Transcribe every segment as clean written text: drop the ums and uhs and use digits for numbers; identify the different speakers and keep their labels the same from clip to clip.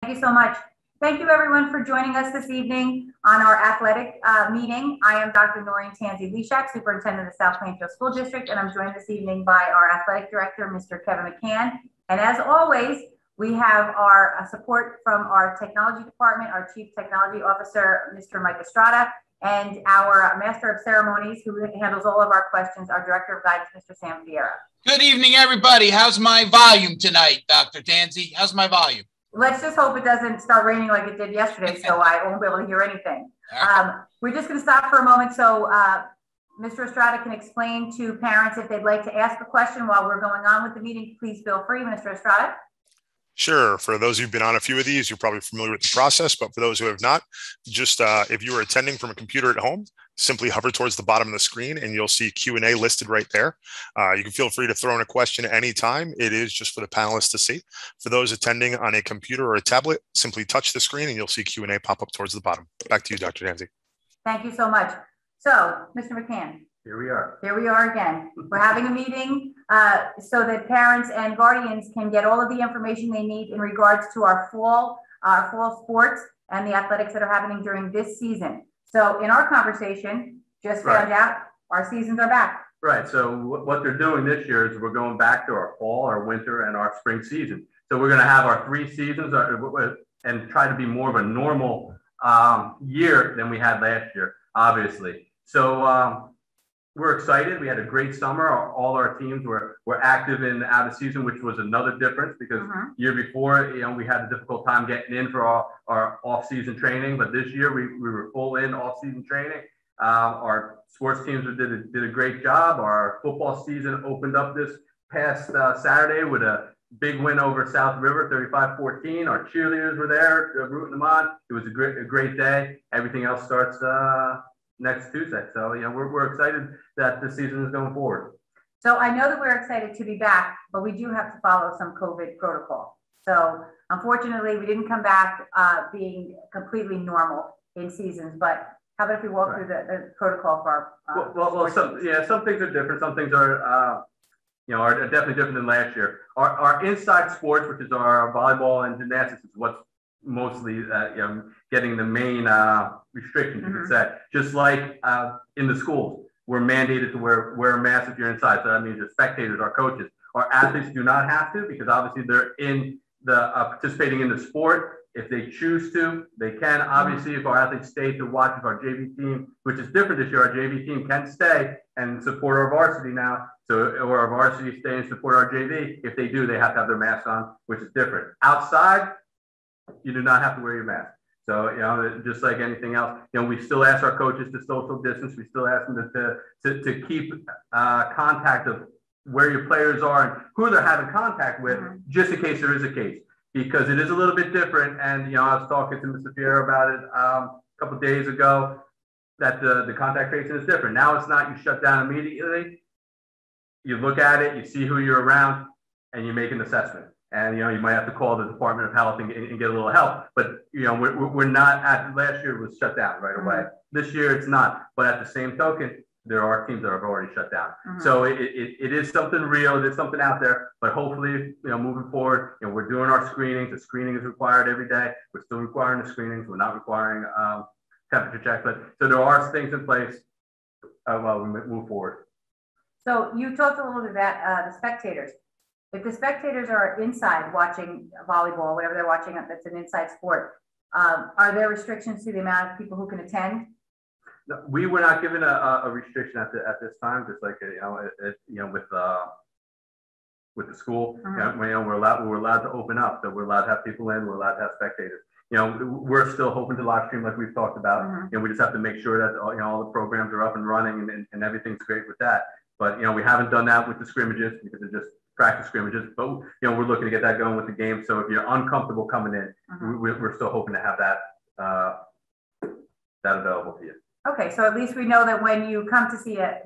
Speaker 1: Thank you so much. Thank you everyone for joining us this evening on our athletic meeting. I am Dr. Noreen Tansey, Superintendent of the South Plainfield School District, and I'm joined this evening by our athletic director, Mr. Kevin McCann. And as always, we have our support from our technology department, our Chief Technology Officer, Mr. Mike Estrada, and our Master of Ceremonies, who handles all of our questions, our Director of Guidance, Mr. Sam Vieira.
Speaker 2: Good evening, everybody. How's my volume tonight, Dr. Tansey? How's my volume?
Speaker 1: Let's just hope it doesn't start raining like it did yesterday, so I won't be able to hear anything. We're just going to stop for a moment so Mr. Estrada can explain to parents if they'd like to ask a question while we're going on with the meeting. Please feel free, Mr. Estrada.
Speaker 3: Sure. For those who've been on a few of these, you're probably familiar with the process, but for those who have not, just if you are attending from a computer at home, simply hover towards the bottom of the screen and you'll see Q&A listed right there. You can feel free to throw in a question at any time. It is just for the panelists to see. For those attending on a computer or a tablet, simply touch the screen and you'll see Q&A pop up towards the bottom. Back to you, Dr. Tansey.
Speaker 1: Thank you so much. So, Mr. McCann.
Speaker 4: Here we are.
Speaker 1: Here we are again. We're having a meeting so that parents and guardians can get all of the information they need in regards to our fall sports and the athletics that are happening during this season. So in our conversation, just found out our seasons are back.
Speaker 4: Right. So what they're doing this year is we're going back to our fall, our winter, and our spring season. So we're going to have our 3 seasons and try to be more of a normal year than we had last year, obviously. So we're excited. We had a great summer. All our teams were active in out of season, which was another difference because year before, we had a difficult time getting in for our off-season training. But this year we were full in off-season training. Our sports teams did a great job. Our football season opened up this past Saturday with a big win over South River, 35-14. Our cheerleaders were there rooting them on. It was a great day. Everything else starts next Tuesday. So, we're excited that the season is going forward.
Speaker 1: So I know that we're excited to be back, but we do have to follow some COVID protocol. So unfortunately, we didn't come back being completely normal in seasons, but how about if we walk through the protocol for our
Speaker 4: some things are different. Some things are definitely different than last year. Our inside sports, which is our volleyball and gymnastics, is what's mostly getting the main restrictions, you could say. Just like in the schools, we're mandated to wear a mask if you're inside. So that means the spectators, our coaches. Our athletes do not have to because obviously they're in the participating in the sport. If they choose to, they can. Obviously, if our athletes stay to watch our JV team, which is different this year, our JV team can stay and support our varsity now. Or our varsity stay and support our JV. If they do, they have to have their mask on, which is different. Outside, you do not have to wear your mask. So, just like anything else, we still ask our coaches to social distance. We still ask them to keep contact of where your players are and who they're having contact with, just in case there is a case, because it is a little bit different. And, I was talking to Mr. Vieira about it a couple of days ago, that the contact tracing is different. Now it's not you shut down immediately. You look at it, you see who you're around, and you make an assessment. And, you might have to call the Department of Health and get a little help. But, we're not last year was shut down right away. This year it's not. But at the same token, there are teams that have already shut down. So it is something real. There's something out there. But hopefully, moving forward, we're doing our screenings. The screening is required every day. We're still requiring the screenings. We're not requiring temperature checks. So there are things in place while we move forward.
Speaker 1: So you talked a little bit about the spectators. If the spectators are inside watching volleyball, whatever they're watching, that's an inside sport, are there restrictions to the amount of people who can attend?
Speaker 4: No, we were not given a restriction at this time, just like with the school. We're allowed to open up, so we're allowed to have people in. We're allowed to have spectators. We're still hoping to live stream like we've talked about. We just have to make sure that all the programs are up and running and everything's great with that. But we haven't done that with the scrimmages because it's just practice scrimmages, but we're looking to get that going with the game. So if you're uncomfortable coming in, we're still hoping to have that available to you.
Speaker 1: Okay, so at least we know that when you come to see a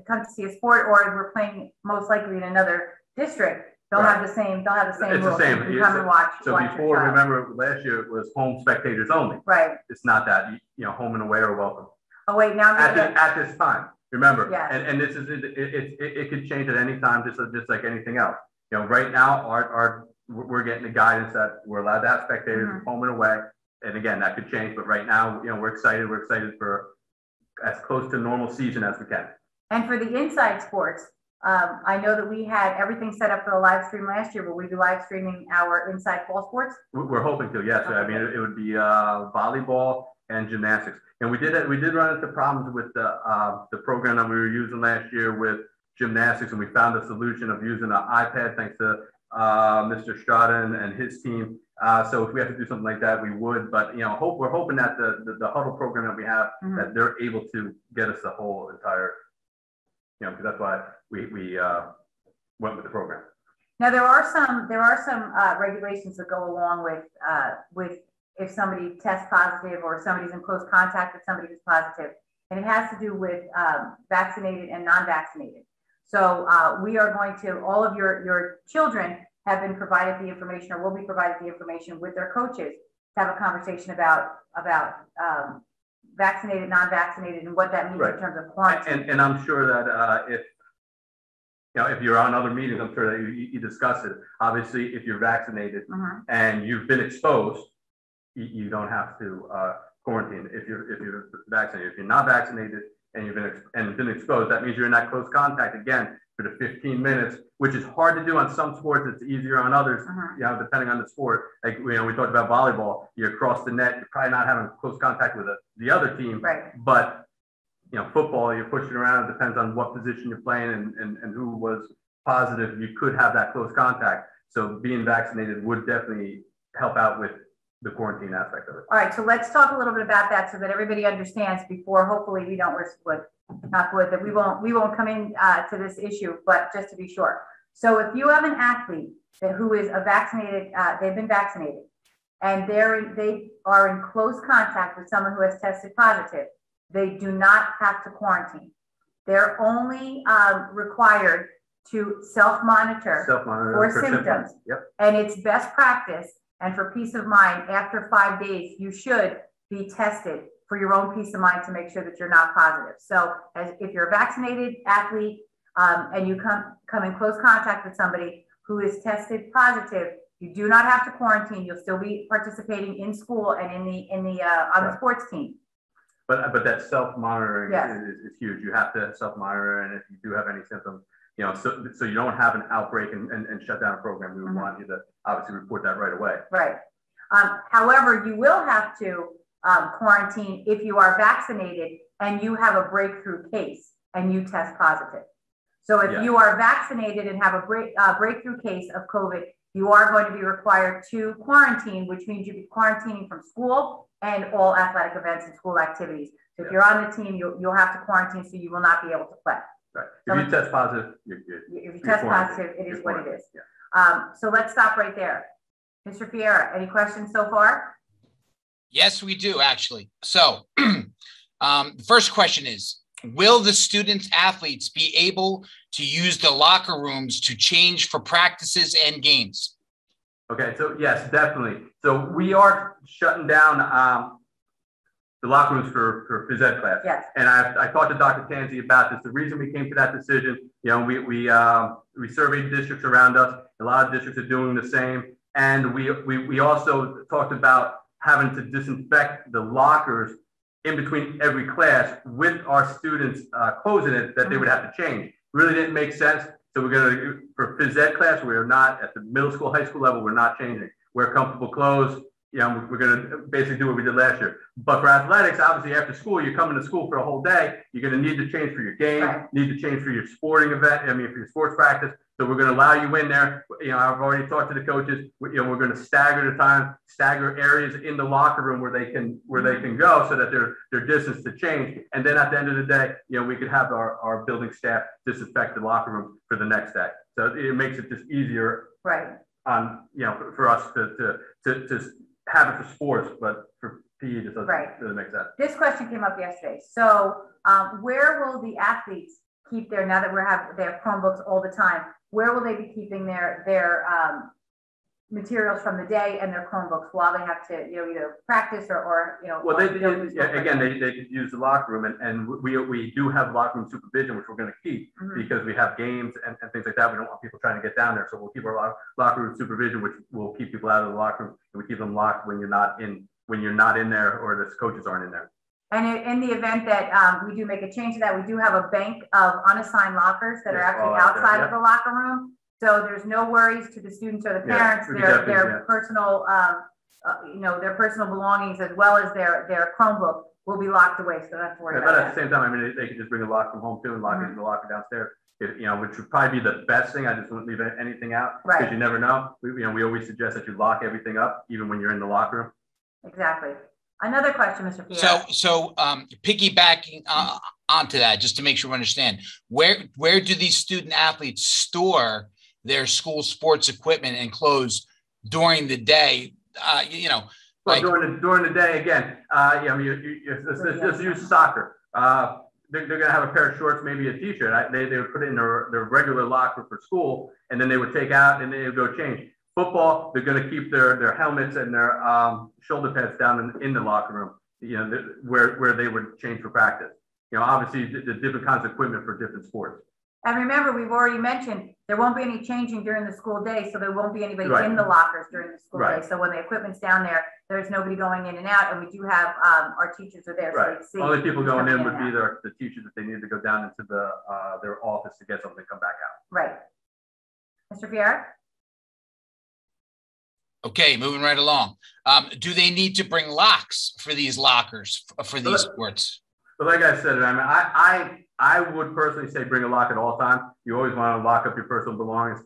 Speaker 1: sport, or we're playing most likely in another district, they'll have the same. They'll have the same rules.
Speaker 4: It's the same.
Speaker 1: You come and watch.
Speaker 4: So before, remember last year it was home spectators only.
Speaker 1: Right.
Speaker 4: It's not that. Home and away are welcome.
Speaker 1: Oh wait, now
Speaker 4: at this time. Remember,
Speaker 1: yes.
Speaker 4: and this is it could change at any time, just like anything else. Right now our we're getting the guidance that we're allowed to have spectators home and away. And again, that could change, but right now, we're excited. We're excited for as close to normal season as we can.
Speaker 1: And for the inside sports, I know that we had everything set up for the live stream last year. Will we be live streaming our inside fall sports?
Speaker 4: We're hoping to, yes. Okay. I mean, it would be volleyball and gymnastics. And we did run into problems with the program that we were using last year with gymnastics, and we found a solution of using an iPad thanks to Mr. Strada and his team. So if we have to do something like that, we would. But we're hoping that the huddle program that we have, that they're able to get us the whole entire, because that's why we went with the program.
Speaker 1: Now there are some regulations that go along with if somebody tests positive or somebody's in close contact with somebody who's positive, and it has to do with vaccinated and non-vaccinated. So we are going to, all of your children have been provided the information or will be provided the information with their coaches to have a conversation about vaccinated, non-vaccinated, and what that means in terms of quarantine.
Speaker 4: And I'm sure that if you're on other meetings, I'm sure that you discuss it. Obviously, if you're vaccinated and you've been exposed, you don't have to quarantine if you're vaccinated. If you're not vaccinated and you've been exposed, that means you're in that close contact again for the 15 minutes, which is hard to do on some sports. It's easier on others, depending on the sport. Like we talked about volleyball. You're across the net. You're probably not having close contact with the other team, but football, you're pushing around. It depends on what position you're playing and who was positive. You could have that close contact. So being vaccinated would definitely help out with the quarantine aspect of it.
Speaker 1: All right, so let's talk a little bit about that so that everybody understands before, hopefully we don't risk knock wood, that we won't come in to this issue, but just to be sure. So if you have an athlete who is vaccinated, they've been vaccinated, and they are in close contact with someone who has tested positive, they do not have to quarantine. They're only required to self-monitor for symptoms.
Speaker 4: Yep.
Speaker 1: And it's best practice, and for peace of mind, after 5 days, you should be tested for your own peace of mind to make sure that you're not positive. So if you're a vaccinated athlete and you come in close contact with somebody who is tested positive, you do not have to quarantine. You'll still be participating in school and on the sports team.
Speaker 4: But that self-monitoring is huge. You have to self-monitor, and if you do have any symptoms, so you don't have an outbreak and shut down a program, we would want you to obviously report that right away.
Speaker 1: Right. However, you will have to quarantine if you are vaccinated and you have a breakthrough case and you test positive. So if you are vaccinated and have a breakthrough case of COVID, you are going to be required to quarantine, which means you'll be quarantining from school and all athletic events and school activities. So if you're on the team, you'll have to quarantine, so you will not be able to play.
Speaker 4: Right. If you test positive, you're good.
Speaker 1: If you test positive, it is what it is. Yeah. So let's stop right there. Mr. Fiera, any questions so far?
Speaker 2: Yes, we do, actually. So the first question is, will the student athletes be able to use the locker rooms to change for practices and games?
Speaker 4: Okay, so yes, definitely. So we are shutting down the locker rooms for phys ed class.
Speaker 1: Yes.
Speaker 4: And I talked to Dr. Tansey about this. The reason we came to that decision, we surveyed districts around us. A lot of districts are doing the same. And we also talked about having to disinfect the lockers in between every class with our students closing it, that they would have to change. Really didn't make sense. So we're going to, for phys ed class, we're not at the middle school, high school level, we're not changing. We're comfortable clothes. We're going to basically do what we did last year. But for athletics, obviously after school, you're coming to school for a whole day. You're going to need to change for your game, need to change for your sporting event, for your sports practice. So we're going to allow you in there. I've already talked to the coaches. We're going to stagger the time, stagger areas in the locker room where they can go, so that they're distance to change. And then at the end of the day, we could have our building staff disinfect the locker room for the next day. So it makes it just easier, for us to have it for sports, but for PE, it doesn't make sense.
Speaker 1: This question came up yesterday. So where will the athletes keep their, now that they have Chromebooks all the time, where will they be keeping their materials from the day and their Chromebooks while they have to, either practice or
Speaker 4: Well, they could use the locker room, and we do have locker room supervision, which we're going to keep because we have games and things like that. We don't want people trying to get down there, so we'll keep our locker room supervision, which will keep people out of the locker room, and we keep them locked when you're not in there or the coaches aren't in there.
Speaker 1: And in the event that we do make a change to that, we do have a bank of unassigned lockers that are actually outside of the locker room. So there's no worries to the students or the parents. Their personal, their personal belongings as well as their Chromebook will be locked away. So that's worry about.
Speaker 4: But at the same time, I mean, they could just bring a lock from home too and lock it in the locker downstairs. Which would probably be the best thing. I just wouldn't leave anything out because you never know. We always suggest that you lock everything up, even when you're in the locker room.
Speaker 1: Exactly. Another question, Mr. Pierre.
Speaker 2: So piggybacking onto that, just to make sure we understand, where do these student athletes store their school sports equipment and clothes during the day?
Speaker 4: During the day again. Let's just use soccer. They're going to have a pair of shorts, maybe a t-shirt. They would put it in their regular locker for school, and then they would take out and they would go change. Football, they're going to keep their helmets and their shoulder pads down in the locker room, where they would change for practice. Obviously the different kinds of equipment for different sports.
Speaker 1: And remember, we've already mentioned there won't be any changing during the school day, so there won't be anybody in the lockers during the school day. So when the equipment's down there, there's nobody going in and out, and we do have our teachers are there.
Speaker 4: Right.
Speaker 1: So
Speaker 4: only people going in would be the teachers if they need to go down into their office to get something, come back out.
Speaker 1: Right. Mr. Fiera?
Speaker 2: Okay, moving right along. Do they need to bring locks for these lockers for these sports?
Speaker 4: But like I said, I mean, I would personally say bring a lock at all times. You always want to lock up your personal belongings.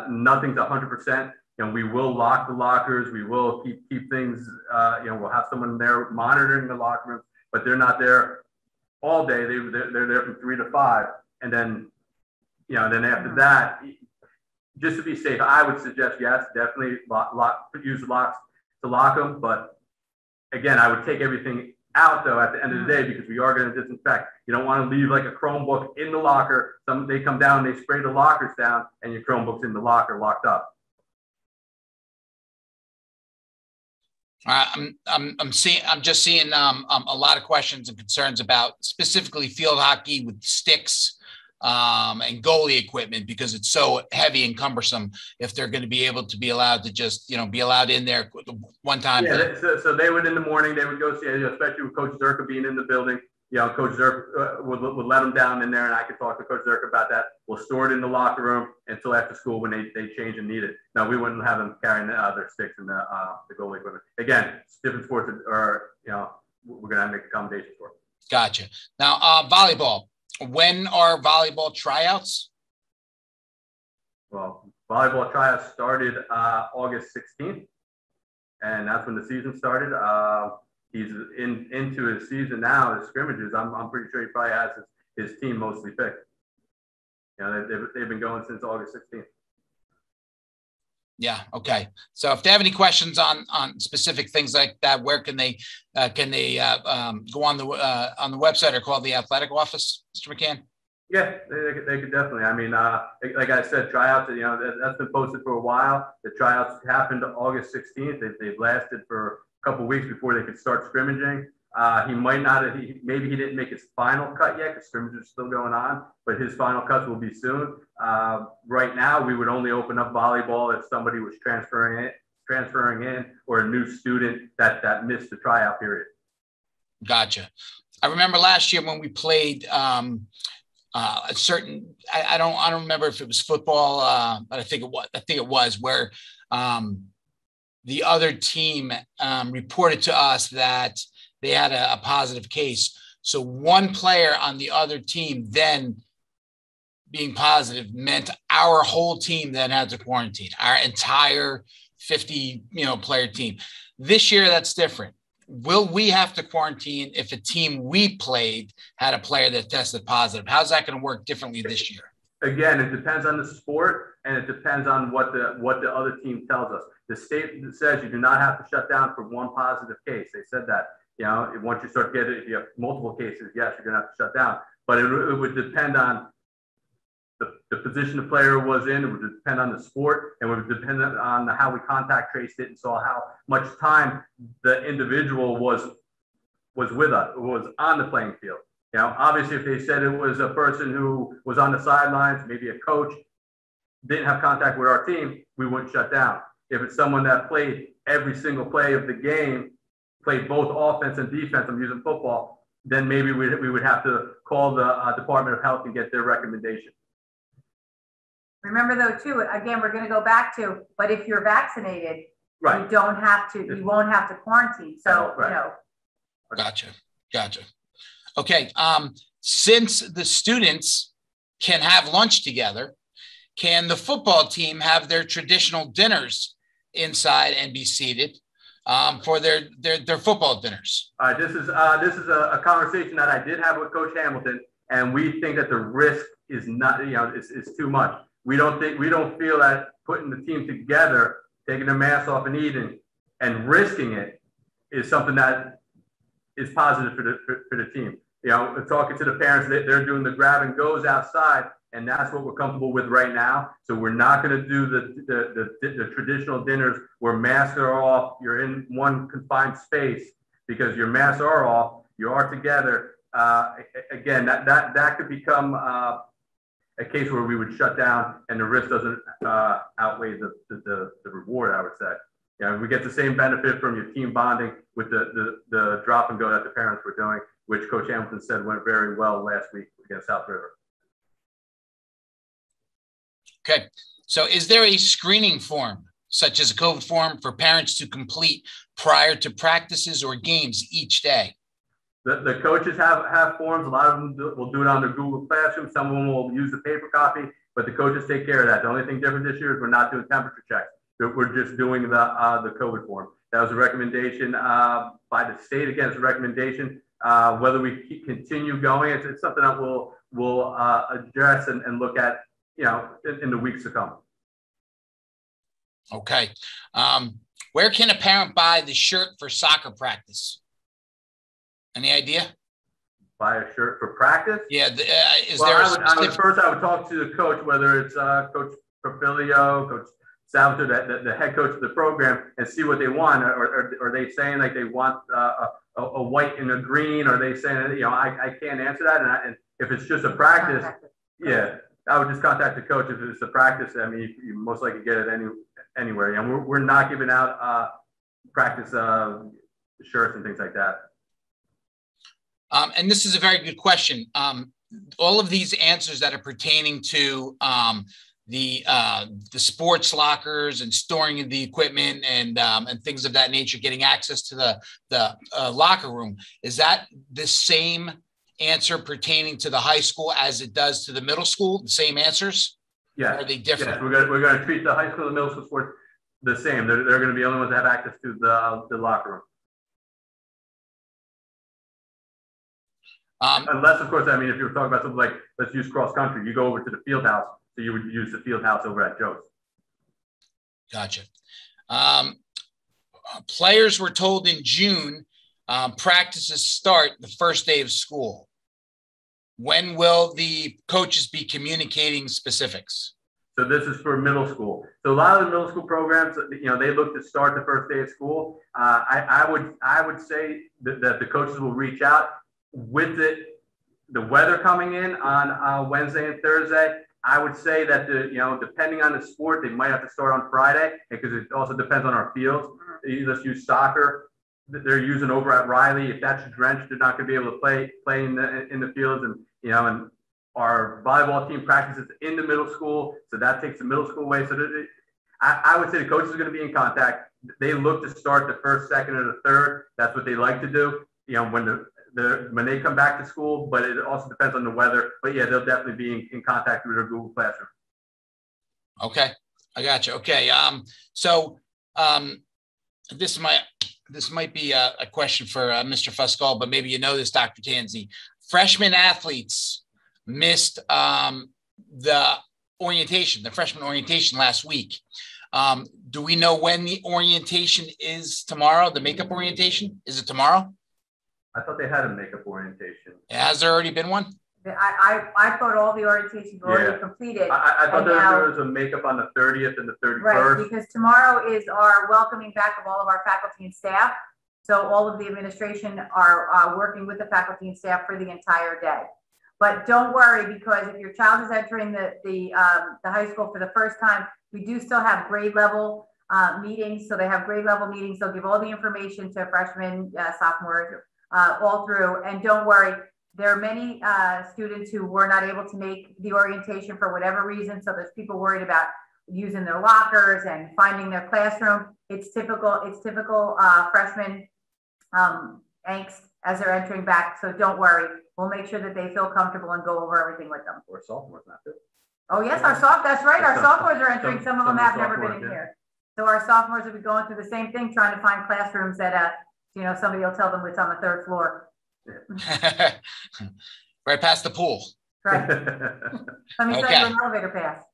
Speaker 4: Nothing's 100%. We will lock the lockers. We will keep things. We'll have someone there monitoring the locker rooms, but they're not there all day. They're there from 3 to 5, and then then after that, just to be safe, I would suggest yes, definitely use locks to lock them. But again, I would take everything out though at the end of the day because we are going to disinfect. You don't want to leave like a Chromebook in the locker. They come down, they spray the lockers down, and your Chromebook's in the locker locked up.
Speaker 2: I'm just seeing a lot of questions and concerns about specifically field hockey with sticks and goalie equipment because it's so heavy and cumbersome. If they're going to be able to be allowed to just be allowed in there one time.
Speaker 4: Yeah, so they would in the morning they would go see, especially with Coach Zerka being in the building. Coach Zerka would let them down in there, and I could talk to Coach Zerka about that. We'll store it in the locker room until after school when they change and need it. No, we wouldn't have them carrying their sticks and the goalie equipment. Again, different sports are, we're going to make accommodations for.
Speaker 2: Gotcha. Now, volleyball. When are volleyball tryouts?
Speaker 4: Well, volleyball tryouts started August 16th, and that's when the season started. He's into his season now, his scrimmages. I'm pretty sure he probably has his team mostly picked. They've been going since August 16th.
Speaker 2: Yeah. Okay. So if they have any questions on specific things like that, where can they go on the website or call the athletic office, Mr. McCann?
Speaker 4: Yeah, they could definitely. I mean, like I said, tryouts. That's been posted for a while. The tryouts happened August 16th. They've lasted for a couple of weeks before they could start scrimmaging. He might not have. Maybe he didn't make his final cut yet because scrimmages are still going on. But his final cuts will be soon. Right now, we would only open up volleyball if somebody was transferring in, or a new student that missed the tryout period.
Speaker 2: Gotcha. I remember last year when we played a certain. I don't remember if it was football, but I think it was where the other team reported to us that they had a positive case. So one player on the other team then being positive meant our whole team then had to quarantine, our entire 50 player team. This year, that's different. Will we have to quarantine if a team we played had a player that tested positive? How's that going to work differently this year?
Speaker 4: Again, it depends on the sport, and it depends on what the other team tells us. The state says you do not have to shut down for one positive case. They said that. Once you start getting, if you have multiple cases, yes, you're going to have to shut down. But it would depend on the position the player was in. It would depend on the sport, and would depend on how we contact traced it and saw how much time the individual was with us, was on the playing field. Obviously, if they said it was a person who was on the sidelines, maybe a coach, didn't have contact with our team, we wouldn't shut down. If it's someone that played every single play of the game, played both offense and defense, I'm using football, then maybe we would have to call the Department of Health and get their recommendation.
Speaker 1: Remember though, too, again, we're going to go back to, but if you're vaccinated,
Speaker 4: right,
Speaker 1: you don't have to, you won't have to quarantine. So,
Speaker 4: right.
Speaker 2: Gotcha. Okay. Since the students can have lunch together, can the football team have their traditional dinners inside and be seated for their football dinners?
Speaker 4: This is a conversation that I did have with Coach Hamilton, and we think that the risk is not, it's too much. We don't feel that putting the team together, taking their masks off and eating, and risking it is something that is positive for the team. Talking to the parents, they're doing the grab and goes outside, and that's what we're comfortable with right now. So we're not going to do the traditional dinners where masks are off, you're in one confined space, because your masks are off, you are together. Again, that could become a case where we would shut down, and the risk doesn't outweigh the reward, I would say. We get the same benefit from your team bonding with the drop and go that the parents were doing, which Coach Hamilton said went very well last week against South River.
Speaker 2: Okay. So is there a screening form, such as a COVID form, for parents to complete prior to practices or games each day?
Speaker 4: The coaches have forms. A lot of them will do it on their Google Classroom. Some of them will use the paper copy, but the coaches take care of that. The only thing different this year is we're not doing temperature checks. We're just doing the COVID form. That was a recommendation by the state. Again, it's a recommendation. Whether we continue going, it's something that we'll address and look at, in the weeks to come.
Speaker 2: Okay. Where can a parent buy the shirt for soccer practice? Any idea?
Speaker 4: Buy a shirt for practice?
Speaker 2: Yeah.
Speaker 4: I would talk to the coach, whether it's Coach Perfilio, Coach Salvatore, the head coach of the program, and see what they want. Are they saying like they want a white and a green? Are they saying, I can't answer that. And if it's just a practice, yeah, I would just contact the coach. If it's a practice, I mean, you most likely get it anywhere. We're not giving out practice shirts and things like that.
Speaker 2: And this is a very good question. All of these answers that are pertaining to the sports lockers and storing the equipment and things of that nature, getting access to the locker room, is that the same answer pertaining to the high school as it does to the middle school? The same answers?
Speaker 4: Yeah.
Speaker 2: Or are they different?
Speaker 4: Yes, we're going to treat the high school and middle school sports the same. They're going to be the only ones that have access to the locker room. Unless, of course, I mean, if you're talking about something like, let's use cross country, you go over to the field house, so you would use the field house over at Joe's.
Speaker 2: Gotcha. Players were told in June practices start the first day of school. When will the coaches be communicating specifics?
Speaker 4: So this is for middle school. So a lot of the middle school programs, they look to start the first day of school. I would say that the coaches will reach out. With the weather coming in on Wednesday and Thursday, I would say that depending on the sport, they might have to start on Friday, because it also depends on our fields. Let's use soccer. They're using over at Riley. If that's drenched, they're not going to be able to play in the fields. And our volleyball team practices in the middle school, so that takes the middle school away. So I would say the coaches are going to be in contact. They look to start the first, second, or the third. That's what they like to do. When they come back to school, but it also depends on the weather. But yeah, they'll definitely be in contact with their Google Classroom.
Speaker 2: Okay, I got you. Okay, this might be a question for Mr. Fuscal, but maybe you know this, Dr. Tansey. Freshman athletes missed the freshman orientation last week. Do we know when the orientation is tomorrow? The makeup orientation, is it tomorrow?
Speaker 4: I thought they had a makeup orientation.
Speaker 2: Has there already been one?
Speaker 1: I thought all the orientations were already completed.
Speaker 4: I thought there was a makeup on the 30th and the 31st.
Speaker 1: Right, because tomorrow is our welcoming back of all of our faculty and staff. So all of the administration are working with the faculty and staff for the entire day. But don't worry, because if your child is entering the high school for the first time, we do still have grade level meetings. So they have grade level meetings. They'll give all the information to freshmen, sophomores, all through. And don't worry, there are many students who were not able to make the orientation for whatever reason. So there's people worried about using their lockers and finding their classroom. It's typical freshman angst as they're entering back. So don't worry. We'll make sure that they feel comfortable and go over everything with them.
Speaker 4: Or sophomores, not this.
Speaker 1: Oh yes, that's right. Our sophomores are entering. Some of them have never been in here. So our sophomores will be going through the same thing, trying to find classrooms that, somebody will tell them it's on the 3rd floor.
Speaker 2: Right past the pool.
Speaker 1: Right. Let me send you an elevator pass.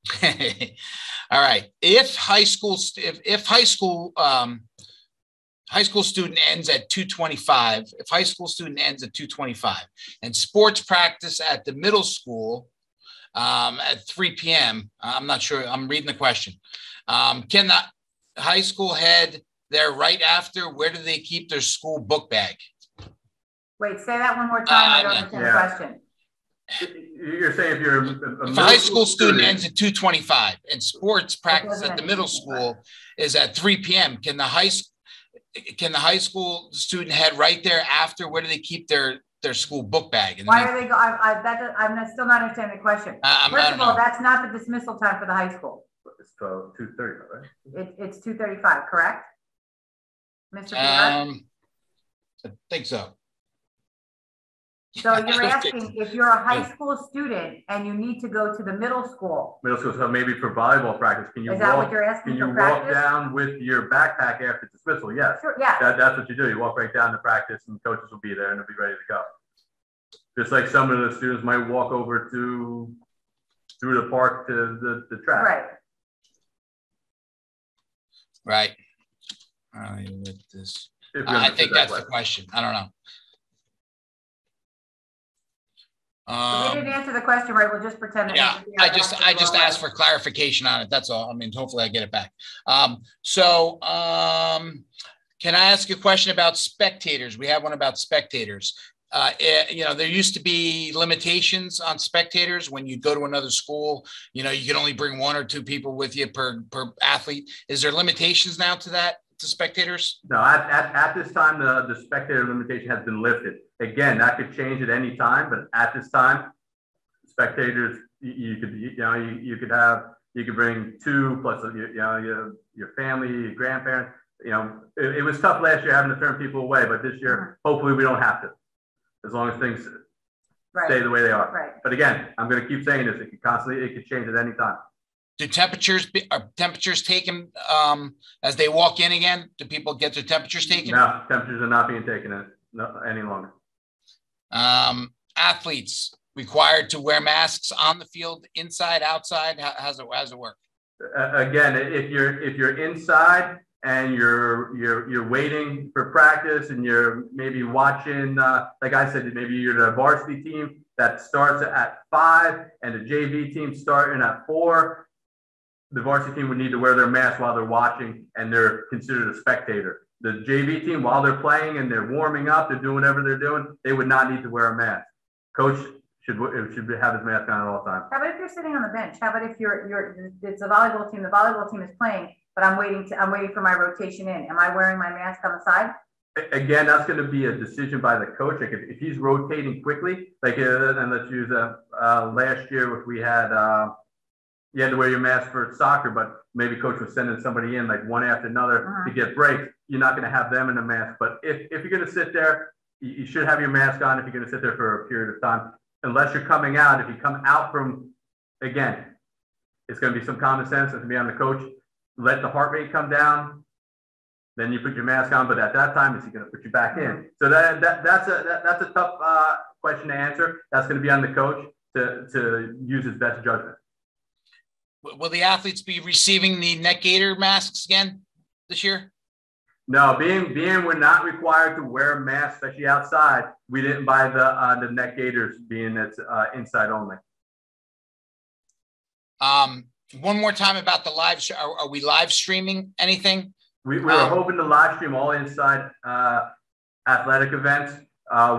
Speaker 2: All right. If high school student ends at 2:25, if high school student ends at 2:25 and sports practice at the middle school at 3 p.m., I'm not sure, I'm reading the question. Can the high school head there right after? Where do they keep their school book bag?
Speaker 1: Wait, say that one more time. I don't understand the question.
Speaker 4: You're saying if you're
Speaker 2: if a high school student ends at 2:25 and sports practice at the middle school is at 3 p.m., can the high school student head right there after? Where do they keep their school book bag?
Speaker 1: Why are they go? I'm still not understanding the question. First of all, that's not the dismissal time for the high school.
Speaker 4: It's 2:30, right?
Speaker 1: It's 2:35, correct, Mr.
Speaker 2: I think so.
Speaker 1: So you're asking if you're a high school student and you need to go to the middle school.
Speaker 4: Middle school, so maybe for volleyball practice, can you walk down with your backpack after dismissal? Yes.
Speaker 1: Sure, yeah.
Speaker 4: That's what you do. You walk right down to practice and coaches will be there and they'll be ready to go. Just like some of the students might walk over through the park to the track.
Speaker 1: Right.
Speaker 2: Right. With this. I think that's the question. I don't know.
Speaker 1: We didn't answer the question right. We'll just pretend.
Speaker 2: Yeah, I just asked for clarification on it. That's all. I mean, hopefully I get it back. Can I ask a question about spectators? We have one about spectators. There used to be limitations on spectators when you go to another school. You can only bring 1 or 2 people with you per athlete. Is there limitations now to that, to spectators?
Speaker 4: No, at this time, the spectator limitation has been lifted. Again, that could change at any time, but at this time, spectators, you could bring 2 plus your family, your grandparents. It was tough last year having to turn people away, but this year, hopefully we don't have to, as long as things stay the way they are.
Speaker 1: Right.
Speaker 4: But again, I'm going to keep saying this. It could change at any time.
Speaker 2: Are temperatures taken as they walk in again? Do people get their temperatures taken?
Speaker 4: No, temperatures are not being taken any longer.
Speaker 2: Athletes required to wear masks on the field, inside, outside. How's it work?
Speaker 4: Again, if you're inside and you're waiting for practice and you're maybe watching, like I said, maybe you're the varsity team that starts at 5 and the JV team starting at 4. The varsity team would need to wear their mask while they're watching, and they're considered a spectator. The JV team, while they're playing and they're warming up, they're doing whatever they're doing, they would not need to wear a mask. Coach should have his mask on at all times.
Speaker 1: How about if you're sitting on the bench? How about if it's a volleyball team, the volleyball team is playing, but I'm waiting for my rotation in. Am I wearing my mask on the side?
Speaker 4: Again, that's going to be a decision by the coach. Like if he's rotating quickly, and let's use last year, which we had, you had to wear your mask for soccer, but maybe coach was sending somebody in like one after another to get breaks. You're not going to have them in a mask. But if you're going to sit there, you should have your mask on if you're going to sit there for a period of time. Unless you're coming out, if you come out from, again, it's going to be some common sense. It's going to be on the coach. Let the heart rate come down. Then you put your mask on. But at that time, is he going to put you back in? So that's a tough question to answer. That's going to be on the coach to use his best judgment.
Speaker 2: Will the athletes be receiving the neck gaiter masks again this year?
Speaker 4: No, being we're not required to wear a mask, especially outside. We didn't buy the neck gaiters, being it's inside only.
Speaker 2: One more time about the live. Are we live streaming anything?
Speaker 4: We were hoping to live stream all inside athletic events.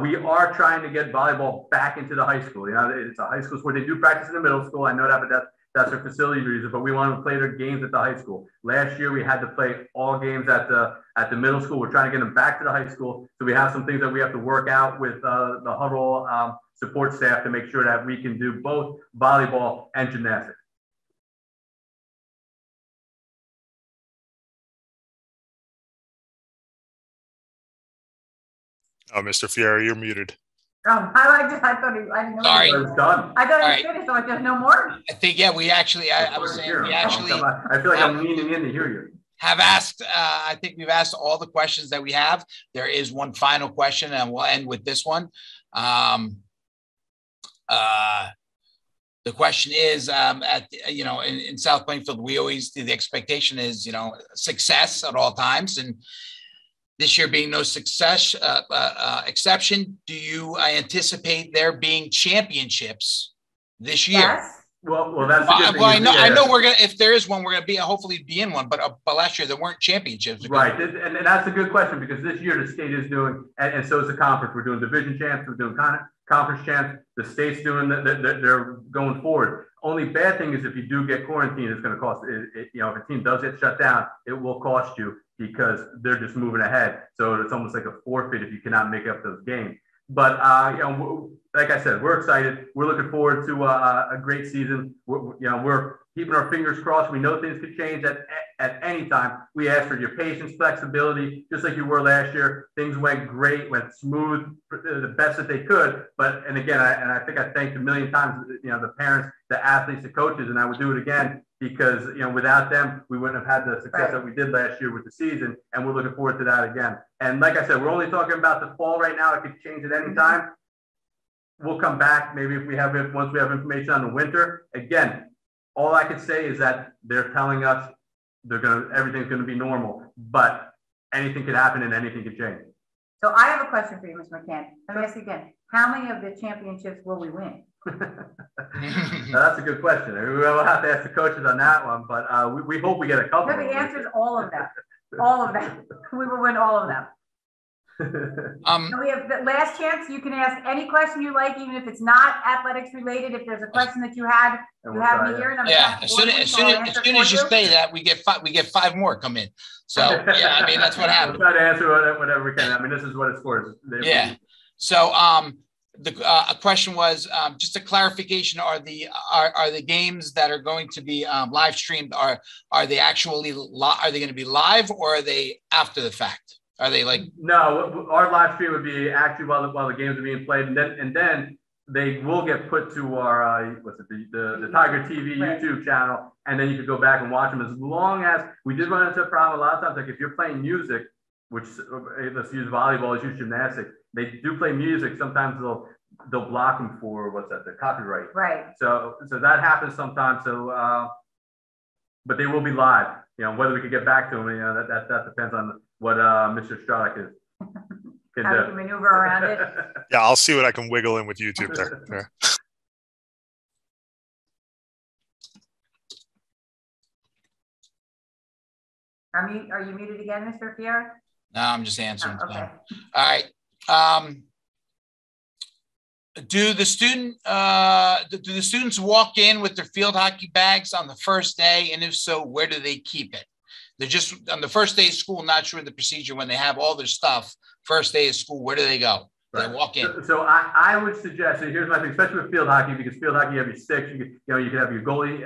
Speaker 4: We are trying to get volleyball back into the high school. You know, it's a high school sport. They do practice in the middle school. I know that, but that's their facility reason. But we want to play their games at the high school. Last year we had to play all games at the middle school. We're trying to get them back to the high school. So we have some things that we have to work out with the huddle support staff to make sure that we can do both volleyball and gymnastics.
Speaker 3: Oh, Mr. Fiera, you're muted.
Speaker 1: Oh, I thought I didn't know.
Speaker 2: Sorry.
Speaker 4: It was done.
Speaker 1: I thought
Speaker 2: All
Speaker 1: it was finished, so there's no more.
Speaker 2: I think, yeah, we actually, I was saying, we actually
Speaker 4: I feel like I'm leaning in to hear you.
Speaker 2: have asked, I think we've asked all the questions that we have. There is one final question, and we'll end with this one. The question is, in South Plainfield, we always, the expectation is, success at all times. And this year being no success exception, do you anticipate there being championships this year?
Speaker 1: Yes.
Speaker 4: Well, that's a good thing.
Speaker 2: Well, I know we're gonna. If there is one, we're gonna hopefully be in one. But last year there weren't championships.
Speaker 4: Right, and that's a good question, because this year the state is doing, and so is the conference. We're doing division champs. We're doing conference champs. The state's doing. They're going forward. Only bad thing is if you do get quarantined, it's going to cost. If a team does get shut down, it will cost you, because they're just moving ahead. So it's almost like a forfeit if you cannot make up those games. But like I said, we're excited. We're looking forward to a great season. We're keeping our fingers crossed. We know things could change at any time. We ask for your patience, flexibility, just like you were last year. Things went great, went smooth, the best that they could. And again, I think I thanked a million times, the parents, the athletes, the coaches, and I would do it again, because without them, we wouldn't have had the success that we did last year with the season, and we're looking forward to that again. And like I said, we're only talking about the fall right now. It could change at any time. We'll come back maybe once we have information on the winter. Again, all I can say is that they're telling us everything's gonna be normal, but anything could happen and anything could change.
Speaker 1: So I have a question for you, Mr. McCann. Let me ask you again. How many of the championships will we win?
Speaker 4: That's a good question. We'll have to ask the coaches on that one, but we hope we get a couple.
Speaker 1: No, the answer is all of them. All of them. We will win all of them. So we have the last chance. You can ask any question you like, even if it's not athletics related. If there's a question that you had, you have me here. And I'm
Speaker 2: as soon as you say that, we get five more come in. So yeah, I mean, that's what happens.
Speaker 4: We'll try to answer whatever we can. I mean, this is what it's for.
Speaker 2: Yeah. So a question was just a clarification: are the games that are going to be live streamed are they actually are they going to be live, or are they after the fact? Are they like?
Speaker 4: No, our live stream would be actually while the games are being played, and then they will get put to our the Tiger TV YouTube channel, and then you could go back and watch them. As long as we did run into a problem a lot of times, like if you're playing music, which let's use volleyball, let's use gymnastics, they do play music. Sometimes they'll block them for the copyright. Right. So that happens sometimes. So, but they will be live. Whether we could get back to them, that depends on what Mr. Stradek is.
Speaker 1: How you can maneuver around it.
Speaker 3: Yeah, I'll see what I can wiggle in with YouTube there.
Speaker 1: Are you muted again, Mr. Fiera?
Speaker 2: No, I'm just answering.
Speaker 1: Oh, okay.
Speaker 2: All right. Do the students walk in with their field hockey bags on the first day? And if so, where do they keep it? They're just on the first day of school, not sure the procedure when they have all their stuff. First day of school, where do they go? Right. They walk in.
Speaker 4: So I would suggest, so here's my thing, especially with field hockey, because field hockey, you have your sticks, you can have your goalie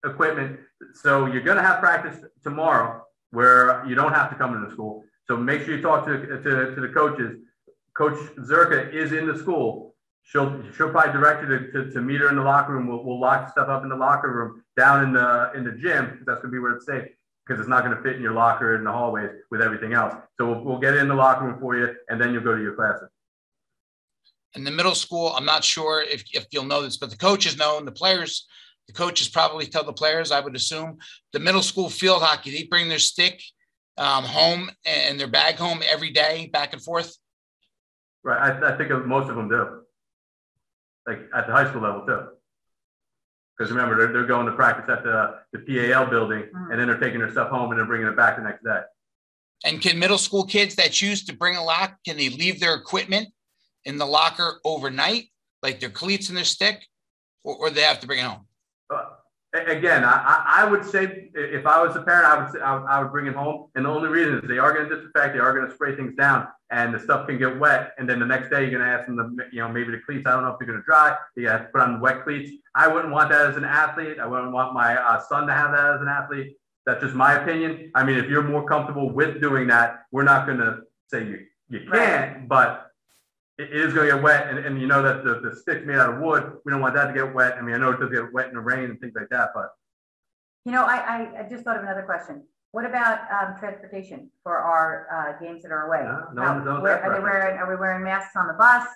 Speaker 4: equipment. So you're going to have practice tomorrow where you don't have to come into school. So make sure you talk to the coaches. Coach Zerka is in the school. She'll probably direct you to meet her in the locker room. We'll lock stuff up in the locker room down in the gym, because that's going to be where it's safe, because it's not going to fit in your locker in the hallways with everything else. So we'll get in the locker room for you, and then you'll go to your classes.
Speaker 2: In the middle school, I'm not sure if you'll know this, but the coaches know, and the coaches probably tell the players, I would assume, the middle school field hockey, they bring their stick home and their bag home every day, back and forth?
Speaker 4: Right. I think most of them do. Like at the high school level too. Because remember, they're going to practice at the PAL building, and then they're taking their stuff home and they're bringing it back the next day.
Speaker 2: And can middle school kids that choose to bring a lock, can they leave their equipment in the locker overnight, like their cleats and their stick, or they have to bring it home?
Speaker 4: Again, I would say if I was a parent, I would bring it home. And the only reason is they are going to disinfect, they are going to spray things down, and the stuff can get wet. And then the next day you're going to ask them to, maybe the cleats, I don't know if they're going to dry. You have to put on wet cleats. I wouldn't want that as an athlete. I wouldn't want my son to have that as an athlete. That's just my opinion. I mean, if you're more comfortable with doing that, we're not going to say you can't, but it is going to get wet. And you know that the stick's made out of wood. We don't want that to get wet. I mean, I know it does get wet in the rain and things like that, but.
Speaker 1: I just thought of another question. What about transportation for our games that are away? Are we wearing masks on the bus?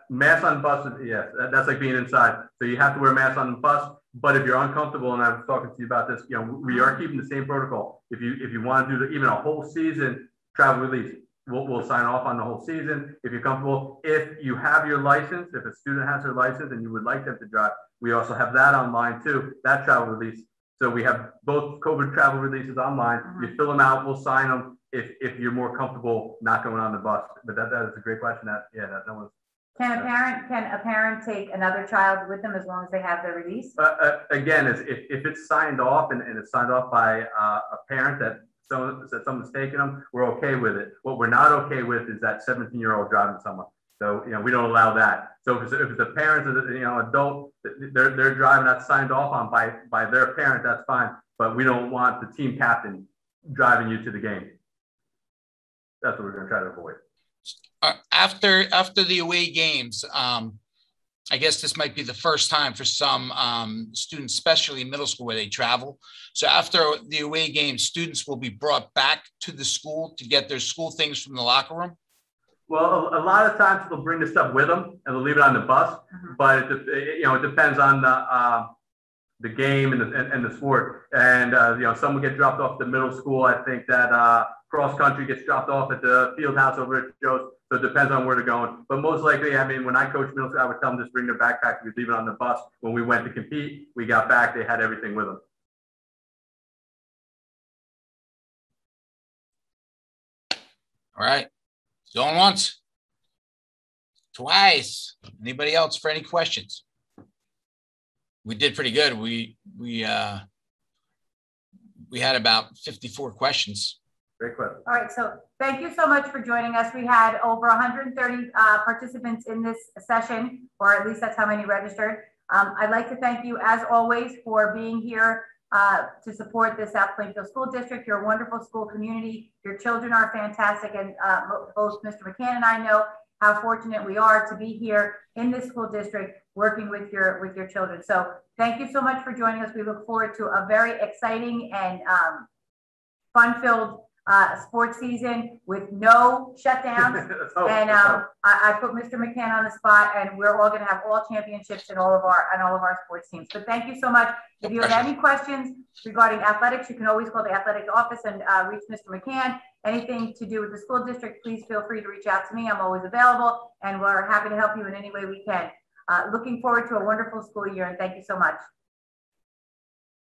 Speaker 4: Masks on the bus, yes. That's like being inside. So you have to wear masks on the bus. But if you're uncomfortable, and I was talking to you about this, we are keeping the same protocol. If you want to do even a whole season travel release, we'll sign off on the whole season. If you're comfortable, if you have your license, if a student has their license and you would like them to drive, we also have that online too, that travel release. So we have both COVID travel releases online. You fill them out, we'll sign them if you're more comfortable not going on the bus. But that is a great question. That was.
Speaker 1: Can a parent take another child with them as long as they have their release?
Speaker 4: Again, if it's signed off and it's signed off by a parent that someone's taking them, we're okay with it. What we're not okay with is that 17-year-old driving someone. So we don't allow that. So if it's a parent, adult, they're driving, that's signed off on by their parent, that's fine. But we don't want the team captain driving you to the game. That's what we're going to try to avoid.
Speaker 2: After the away games, I guess this might be the first time for some students, especially in middle school where they travel. So after the away games, students will be brought back to the school to get their school things from the locker room?
Speaker 4: Well, a lot of times they'll bring the stuff with them and they'll leave it on the bus. But it depends on the game and the sport. And some will get dropped off at the middle school. I think that cross country gets dropped off at the field house over at Joe's. So it depends on where they're going. But most likely, I mean, when I coached middle school, I would tell them just bring their backpack. We'd leave it on the bus. When we went to compete, we got back, they had everything with them.
Speaker 2: All right. Going once. Twice. Anybody else for any questions? We did pretty good. We had about 54 questions.
Speaker 4: Great question.
Speaker 1: All right, so thank you so much for joining us. We had over 130 participants in this session, or at least that's how many registered. I'd like to thank you, as always, for being here to support the South Plainfield School District. You're a wonderful school community. Your children are fantastic, and both Mr. McCann and I know how fortunate we are to be here in this school district working with your children. So thank you so much for joining us. We look forward to a very exciting and fun-filled sports season with no shutdowns. And I put Mr. McCann on the spot, and we're all going to have all championships in all of our sports teams. But thank you so much. If you have any questions regarding athletics, you can always call the athletic office and reach Mr. McCann. Anything to do with the school district, please feel free to reach out to me. I'm always available, and we're happy to help you in any way we can. Looking forward to a wonderful school year, and thank you so much.